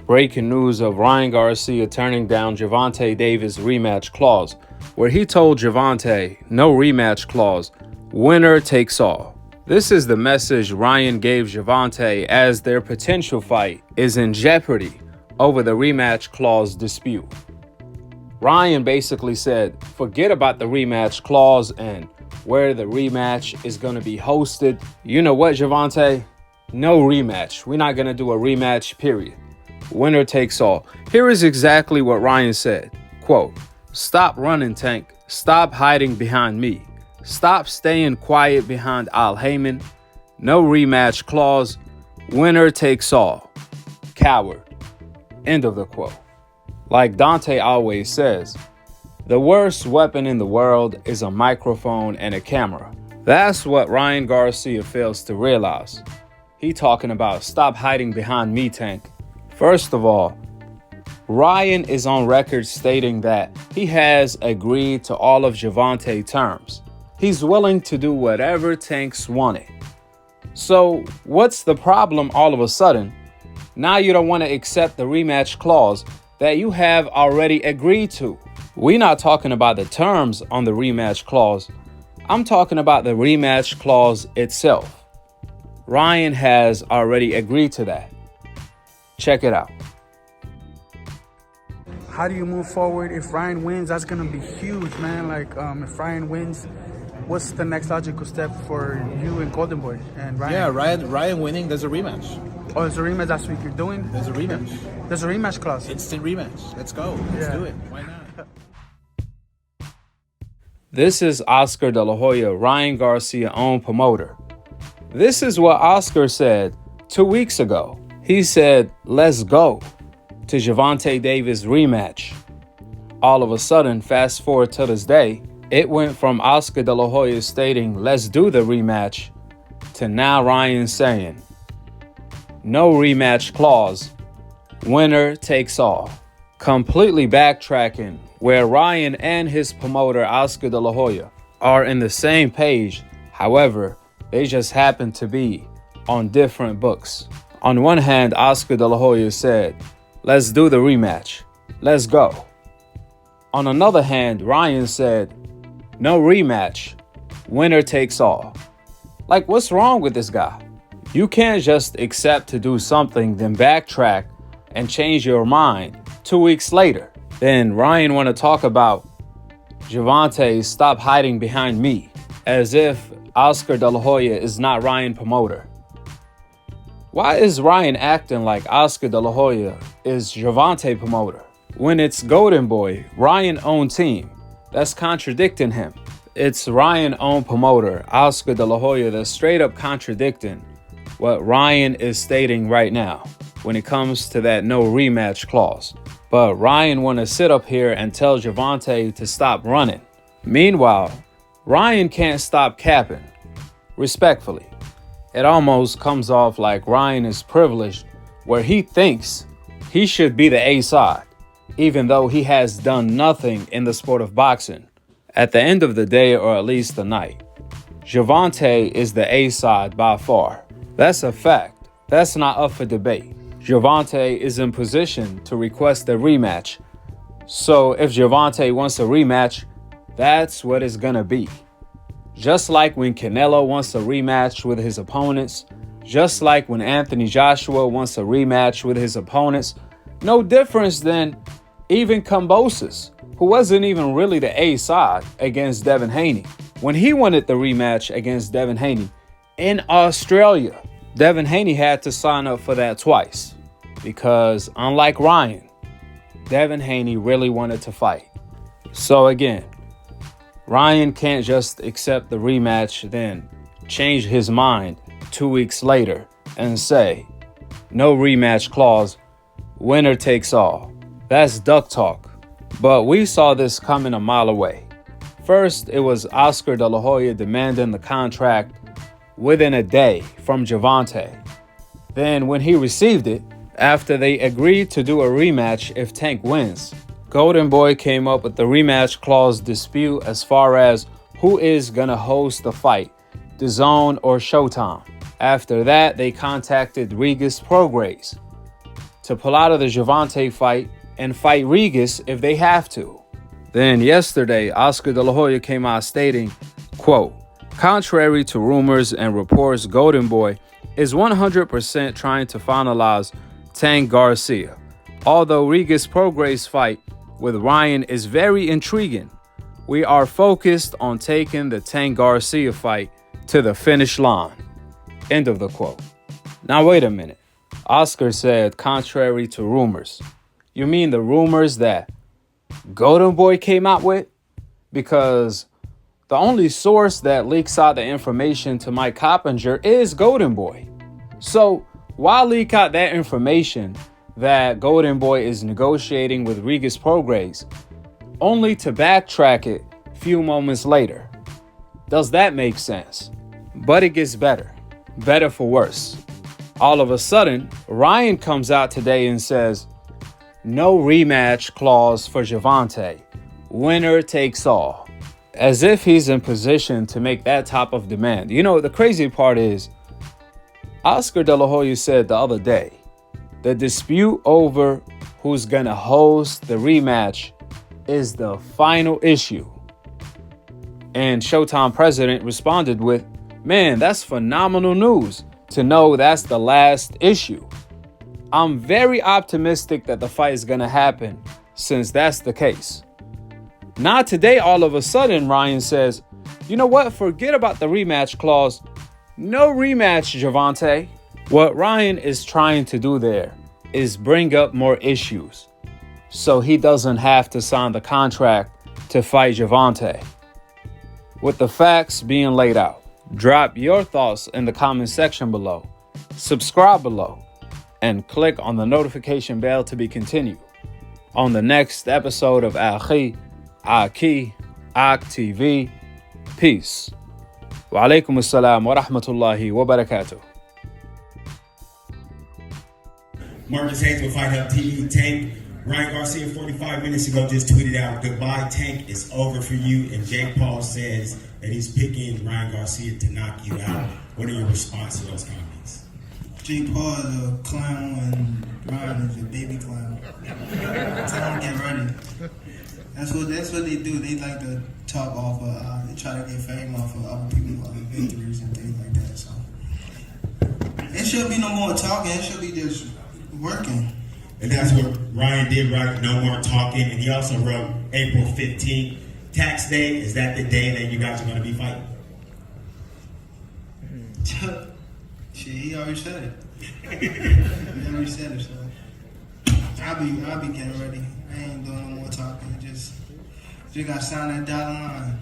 Breaking news of Ryan Garcia turning down Gervonta Davis' rematch clause, where he told Gervonta, no rematch clause, winner takes all. This is the message Ryan gave Gervonta as their potential fight is in jeopardy over the rematch clause dispute. Ryan basically said, forget about the rematch clause and where the rematch is going to be hosted. You know what, Gervonta? No rematch. We're not going to do a rematch, period. Winner takes all. Here is exactly what Ryan said. Quote, stop running, Tank. Stop hiding behind me. Stop staying quiet behind Al Heyman. No rematch clause. Winner takes all. Coward. End of the quote. Like Dante always says, the worst weapon in the world is a microphone and a camera. That's what Ryan Garcia fails to realize. He talking about stop hiding behind me, Tank. First of all, Ryan is on record stating that he has agreed to all of Gervonta's terms. He's willing to do whatever Tank's wanted. So what's the problem all of a sudden? Now you don't want to accept the rematch clause that you have already agreed to. We're not talking about the terms on the rematch clause. I'm talking about the rematch clause itself. Ryan has already agreed to that. Check it out. How do you move forward? If Ryan wins, that's going to be huge, man. If Ryan wins, what's the next logical step for you and Golden Boy and Ryan? Yeah, Ryan winning, there's a rematch. Oh, there's a rematch that's what you're doing? There's a rematch. There's a rematch clause. Instant rematch. Let's go. Let's do it. Why not? This is Oscar De La Hoya, Ryan Garcia's own promoter. This is what Oscar said 2 weeks ago. He said, let's go to Gervonta Davis rematch. All of a sudden, fast forward to this day, it went from Oscar De La Hoya stating, let's do the rematch, to now Ryan saying, no rematch clause, winner takes all. Completely backtracking where Ryan and his promoter Oscar De La Hoya are in the same page. However, they just happen to be on different books. On one hand, Oscar De La Hoya said, let's do the rematch. Let's go. On another hand, Ryan said, no rematch. Winner takes all. Like, what's wrong with this guy? You can't just accept to do something, then backtrack and change your mind 2 weeks later. Then Ryan want to talk about Gervonta, stop hiding behind me, as if Oscar De La Hoya is not Ryan promoter. Why is Ryan acting like Oscar De La Hoya is Gervonta promoter when it's Golden Boy, Ryan own team, that's contradicting him? It's Ryan own promoter, Oscar De La Hoya, that's straight up contradicting what Ryan is stating right now when it comes to that no rematch clause. But Ryan want to sit up here and tell Gervonta to stop running. Meanwhile, Ryan can't stop capping. Respectfully, it almost comes off like Ryan is privileged where he thinks he should be the A side, even though he has done nothing in the sport of boxing. At the end of the day, or at least the night, Gervonta is the A side by far. That's a fact. That's not up for debate. Gervonta is in position to request a rematch. So if Gervonta wants a rematch, that's what it's gonna be. Just like when Canelo wants a rematch with his opponents, just like when Anthony Joshua wants a rematch with his opponents, no difference than even Kambosos, who wasn't even really the A side against Devin Haney. When he wanted the rematch against Devin Haney in Australia, Devin Haney had to sign up for that twice because, unlike Ryan, Devin Haney really wanted to fight. So again, Ryan can't just accept the rematch, then change his mind 2 weeks later and say, no rematch clause, winner takes all. That's duck talk. But we saw this coming a mile away. First, it was Oscar De La Hoya demanding the contract within a day from Gervonta. Then when he received it, after they agreed to do a rematch if Tank wins, Golden Boy came up with the rematch clause dispute as far as who is gonna host the fight, DAZN or Showtime. After that, they contacted Regis Prograis. to pull out of the Gervonta fight and fight Regis if they have to. Then yesterday, Oscar De La Hoya came out stating, quote, contrary to rumors and reports, Golden Boy is 100% trying to finalize Tank Garcia. Although Regis Prograis' fight with Ryan is very intriguing, we are focused on taking the Tank Garcia fight to the finish line. End of the quote. Now wait a minute. Oscar said contrary to rumors. You mean the rumors that Golden Boy came out with? Because the only source that leaks out the information to Mike Coppinger is Golden Boy. So why leak out that information that Golden Boy is negotiating with Regis Prograis, only to backtrack it a few moments later? Does that make sense? But it gets better. Better for worse. All of a sudden, Ryan comes out today and says, no rematch clause for Gervonta. Winner takes all. As if he's in position to make that type of demand. You know, the crazy part is, Oscar De La Hoya said the other day, the dispute over who's going to host the rematch is the final issue. And Showtime president responded with, man, that's phenomenal news to know that's the last issue. I'm very optimistic that the fight is going to happen since that's the case. Now today, all of a sudden, Ryan says, you know what? Forget about the rematch clause. No rematch, Gervonta. What Ryan is trying to do there is bring up more issues so he doesn't have to sign the contract to fight Gervonta. With the facts being laid out, drop your thoughts in the comment section below, subscribe below, and click on the notification bell to be continued on the next episode of Akhi, Akhi TV. Peace. Wa alaikum assalam wa rahmatullahi wa barakatuh. Marcus Hayes with Fight Hub TV. Tank, Ryan Garcia 45 minutes ago just tweeted out, goodbye Tank, it's over for you. And Jake Paul says that he's picking Ryan Garcia to knock you out. What are your response to those comments? Jake Paul is a clown and Ryan is a baby clown. Tell him get ready. That's what they do. They like to talk off of, they try to get fame off of other people's victories and things like that. So it should be no more talking. It should be just working. And that's what Ryan did, right? No more talking. And he also wrote April 15th, tax day. Is that the day that you guys are going to be fighting? Shit, he already said it. He already said it, so I'll be getting ready. I ain't doing no more talking. Just gotta sign that dotted line.